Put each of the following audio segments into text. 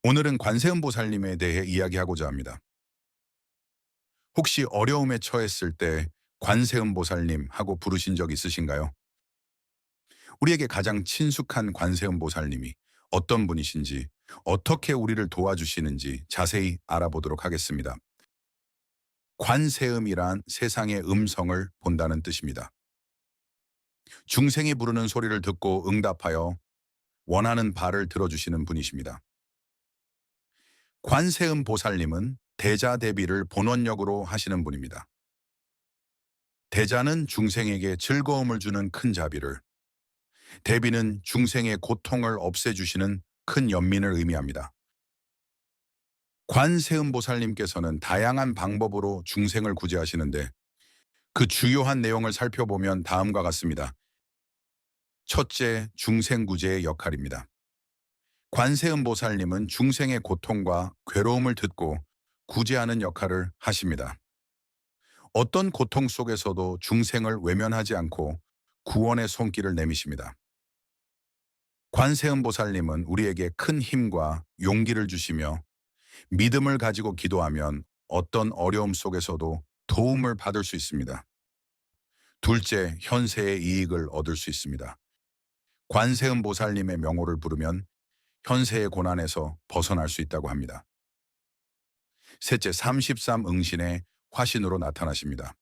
오늘은 관세음보살님에 대해 이야기하고자 합니다. 혹시 어려움에 처했을 때 관세음보살님 하고 부르신 적 있으신가요? 우리에게 가장 친숙한 관세음보살님이 어떤 분이신지, 어떻게 우리를 도와주시는지 자세히 알아보도록 하겠습니다. 관세음이란 세상의 음성을 본다는 뜻입니다. 중생이 부르는 소리를 듣고 응답하여 원하는 바를 들어주시는 분이십니다. 관세음 보살님은 대자대비를 본원력으로 하시는 분입니다. 대자는 중생에게 즐거움을 주는 큰 자비를, 대비는 중생의 고통을 없애주시는 큰 연민을 의미합니다. 관세음 보살님께서는 다양한 방법으로 중생을 구제하시는데 그 주요한 내용을 살펴보면 다음과 같습니다. 첫째, 중생 구제의 역할입니다. 관세음 보살님은 중생의 고통과 괴로움을 듣고 구제하는 역할을 하십니다. 어떤 고통 속에서도 중생을 외면하지 않고 구원의 손길을 내미십니다. 관세음 보살님은 우리에게 큰 힘과 용기를 주시며 믿음을 가지고 기도하면 어떤 어려움 속에서도 도움을 받을 수 있습니다. 둘째, 현세의 이익을 얻을 수 있습니다. 관세음 보살님의 명호를 부르면 현세의 고난에서 벗어날 수 있다고 합니다. 셋째, 33응신의 화신으로 나타나십니다.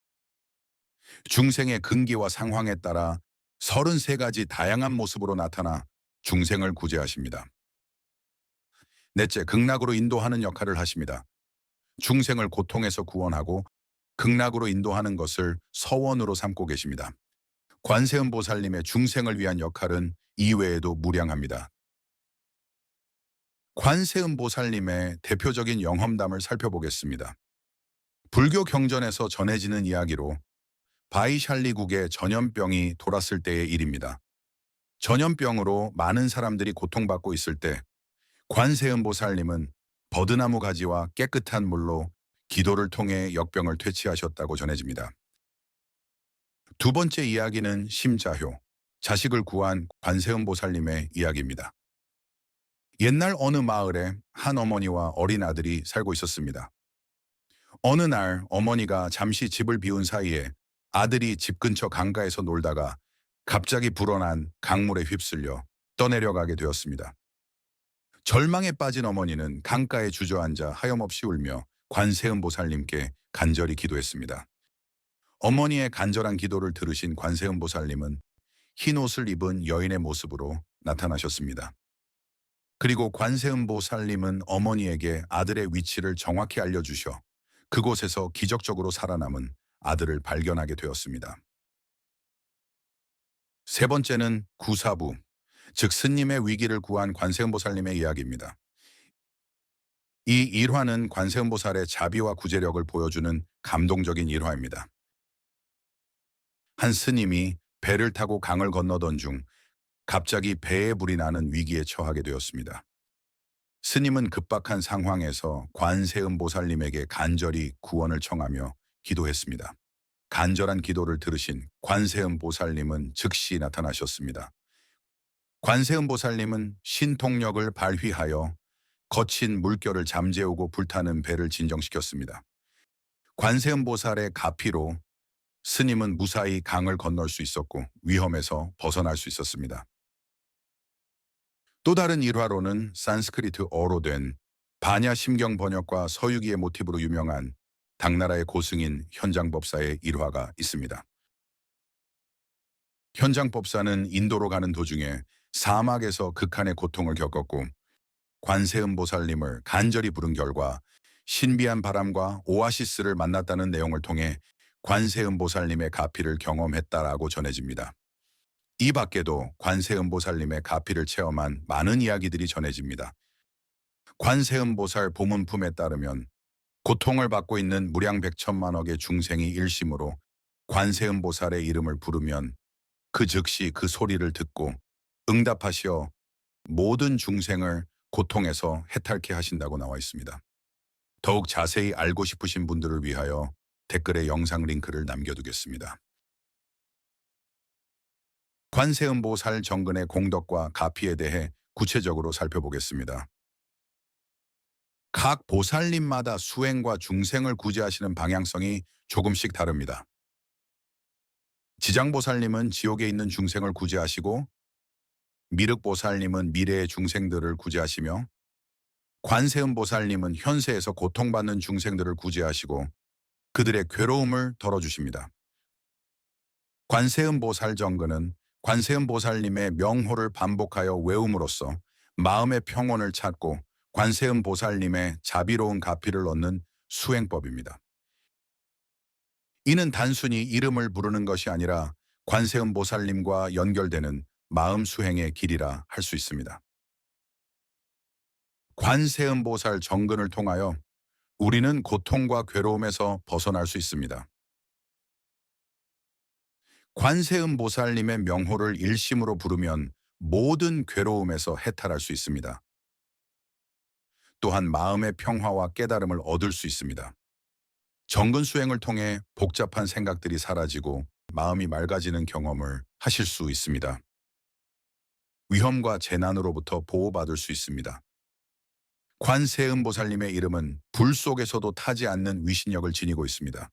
중생의 근기와 상황에 따라 33가지 다양한 모습으로 나타나 중생을 구제하십니다. 넷째, 극락으로 인도하는 역할을 하십니다. 중생을 고통에서 구원하고 극락으로 인도하는 것을 서원으로 삼고 계십니다. 관세음 보살님의 중생을 위한 역할은 이외에도 무량합니다. 관세음 보살님의 대표적인 영험담을 살펴보겠습니다. 불교 경전에서 전해지는 이야기로 바이샬리국에 전염병이 돌았을 때의 일입니다. 전염병으로 많은 사람들이 고통받고 있을 때 관세음 보살님은 버드나무 가지와 깨끗한 물로 기도를 통해 역병을 퇴치하셨다고 전해집니다. 두 번째 이야기는 심자효, 자식을 구한 관세음 보살님의 이야기입니다. 옛날 어느 마을에 한 어머니와 어린 아들이 살고 있었습니다. 어느 날 어머니가 잠시 집을 비운 사이에 아들이 집 근처 강가에서 놀다가 갑자기 불어난 강물에 휩쓸려 떠내려가게 되었습니다. 절망에 빠진 어머니는 강가에 주저앉아 하염없이 울며 관세음 보살님께 간절히 기도했습니다. 어머니의 간절한 기도를 들으신 관세음 보살님은 흰 옷을 입은 여인의 모습으로 나타나셨습니다. 그리고 관세음 보살님은 어머니에게 아들의 위치를 정확히 알려주셔 그곳에서 기적적으로 살아남은 아들을 발견하게 되었습니다. 세 번째는 구사부, 즉 스님의 위기를 구한 관세음보살님의 이야기입니다. 이 일화는 관세음보살의 자비와 구제력을 보여주는 감동적인 일화입니다. 한 스님이 배를 타고 강을 건너던 중 갑자기 배에 불이 나는 위기에 처하게 되었습니다. 스님은 급박한 상황에서 관세음보살님에게 간절히 구원을 청하며 기도했습니다. 간절한 기도를 들으신 관세음보살님은 즉시 나타나셨습니다. 관세음보살님은 신통력을 발휘하여 거친 물결을 잠재우고 불타는 배를 진정시켰습니다. 관세음보살의 가피로 스님은 무사히 강을 건널 수 있었고 위험에서 벗어날 수 있었습니다. 또 다른 일화로는 산스크리트어로 된 반야심경 번역과 서유기의 모티브로 유명한 당나라의 고승인 현장법사의 일화가 있습니다. 현장법사는 인도로 가는 도중에 사막에서 극한의 고통을 겪었고 관세음보살님을 간절히 부른 결과 신비한 바람과 오아시스를 만났다는 내용을 통해 관세음보살님의 가피를 경험했다라고 전해집니다. 이 밖에도 관세음보살님의 가피를 체험한 많은 이야기들이 전해집니다. 관세음보살 보문품에 따르면 고통을 받고 있는 무량백천만억의 중생이 일심으로 관세음보살의 이름을 부르면 그 즉시 그 소리를 듣고 응답하시어 모든 중생을 고통에서 해탈케 하신다고 나와 있습니다. 더욱 자세히 알고 싶으신 분들을 위하여 댓글에 영상 링크를 남겨두겠습니다. 관세음보살 정근의 공덕과 가피에 대해 구체적으로 살펴보겠습니다. 각 보살님마다 수행과 중생을 구제하시는 방향성이 조금씩 다릅니다. 지장보살님은 지옥에 있는 중생을 구제하시고, 미륵보살님은 미래의 중생들을 구제하시며, 관세음보살님은 현세에서 고통받는 중생들을 구제하시고 그들의 괴로움을 덜어주십니다. 관세음보살정근은 관세음보살님의 명호를 반복하여 외움으로써 마음의 평온을 찾고 관세음보살님의 자비로운 가피를 얻는 수행법입니다. 이는 단순히 이름을 부르는 것이 아니라 관세음보살님과 연결되는 마음 수행의 길이라 할 수 있습니다. 관세음보살 정근을 통하여 우리는 고통과 괴로움에서 벗어날 수 있습니다. 관세음보살님의 명호를 일심으로 부르면 모든 괴로움에서 해탈할 수 있습니다. 또한 마음의 평화와 깨달음을 얻을 수 있습니다. 정근 수행을 통해 복잡한 생각들이 사라지고 마음이 맑아지는 경험을 하실 수 있습니다. 위험과 재난으로부터 보호받을 수 있습니다. 관세음보살님의 이름은 불 속에서도 타지 않는 위신력을 지니고 있습니다.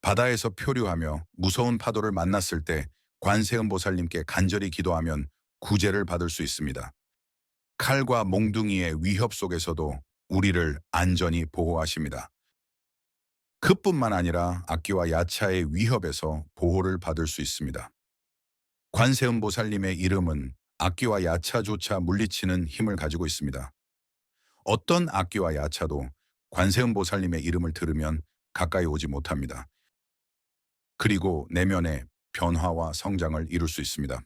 바다에서 표류하며 무서운 파도를 만났을 때 관세음보살님께 간절히 기도하면 구제를 받을 수 있습니다. 칼과 몽둥이의 위협 속에서도 우리를 안전히 보호하십니다. 그뿐만 아니라 악기와 야차의 위협에서 보호를 받을 수 있습니다. 관세음보살님의 이름은 악기와 야차조차 물리치는 힘을 가지고 있습니다. 어떤 악기와 야차도 관세음보살님의 이름을 들으면 가까이 오지 못합니다. 그리고 내면의 변화와 성장을 이룰 수 있습니다.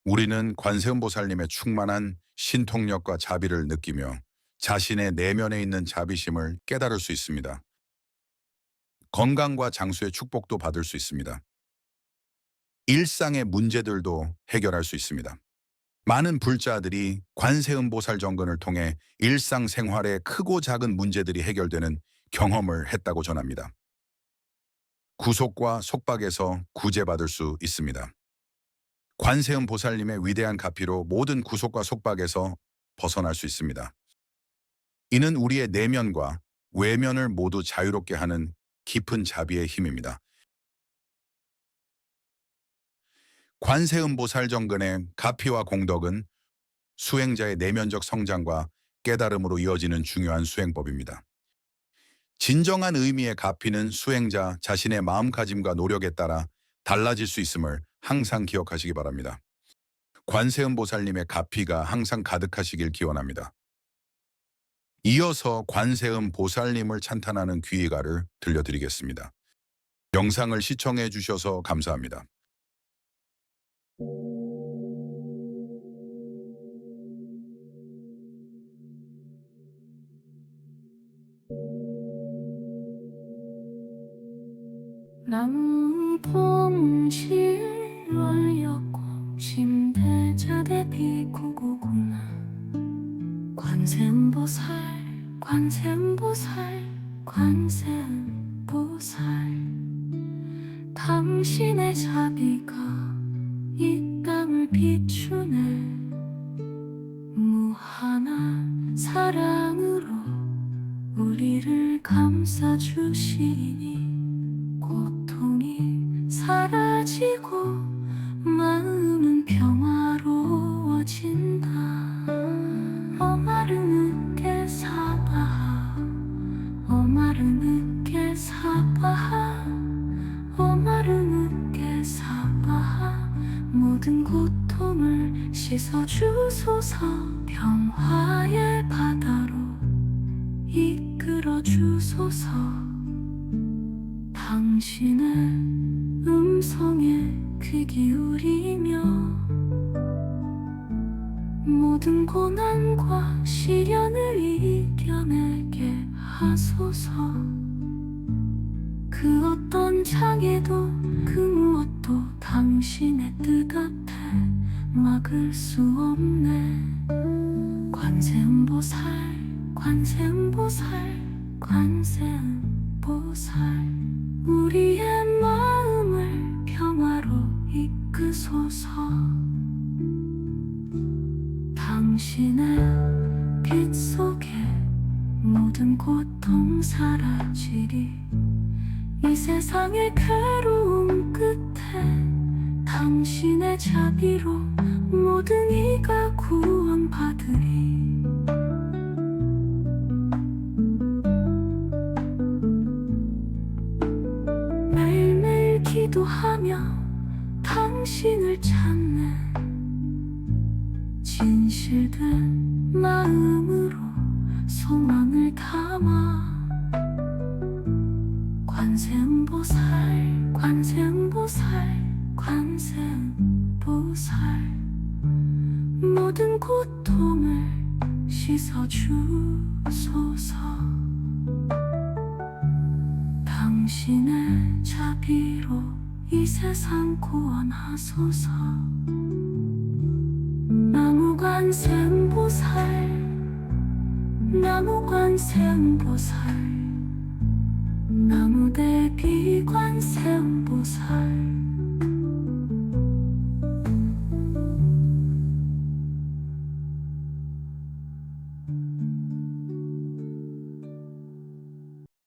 우리는 관세음보살님의 충만한 신통력과 자비를 느끼며 자신의 내면에 있는 자비심을 깨달을 수 있습니다. 건강과 장수의 축복도 받을 수 있습니다. 일상의 문제들도 해결할 수 있습니다. 많은 불자들이 관세음보살 정근을 통해 일상생활의 크고 작은 문제들이 해결되는 경험을 했다고 전합니다. 구속과 속박에서 구제받을 수 있습니다. 관세음보살님의 위대한 가피로 모든 구속과 속박에서 벗어날 수 있습니다. 이는 우리의 내면과 외면을 모두 자유롭게 하는 깊은 자비의 힘입니다. 관세음보살 정근의 가피와 공덕은 수행자의 내면적 성장과 깨달음으로 이어지는 중요한 수행법입니다. 진정한 의미의 가피는 수행자 자신의 마음가짐과 노력에 따라 달라질 수 있음을 항상 기억하시기 바랍니다. 관세음보살님의 가피가 항상 가득하시길 기원합니다. 이어서 관세음보살님을 찬탄하는 귀의가를 들려드리겠습니다. 영상을 시청해 주셔서 감사합니다. 남봉실월였고 심대자대 비구구구나 관세음보살 관세음보살 관세음보살 당신의 자비가 이 땅을 비추네 무한한 사랑으로 우리를 감싸주시니 고통이 사라지고 마음은 평화로워진다 어마르느께 사바하 어마르느께 사바하 어마르느께 사바하 모든 고통을 씻어주소서 평화의 바다로 이끌어주소서 당신의 음성에 귀 기울이며 모든 고난과 시련을 이겨내게 하소서 그 어떤 장애도 그 무엇도 당신의 뜻 앞에 막을 수 없네 관세음보살 관세음보살 관세음보살 우리의 마음을 평화로 이끄소서 당신의 빛 속에 모든 고통 사라지리. 이 세상의 괴로움 끝에 당신의 자비로 모든 이가 구원받으리. 매일매일 기도하며 당신을 찾는 진실된 마음으로 소망을 담아 관세음보살 관세음보살 관세음보살 모든 고통을 씻어주소서. 당신의 자비로 이 세상 구원하소서. 나무관세음보살 나무관세음보살 나무대비관세음보살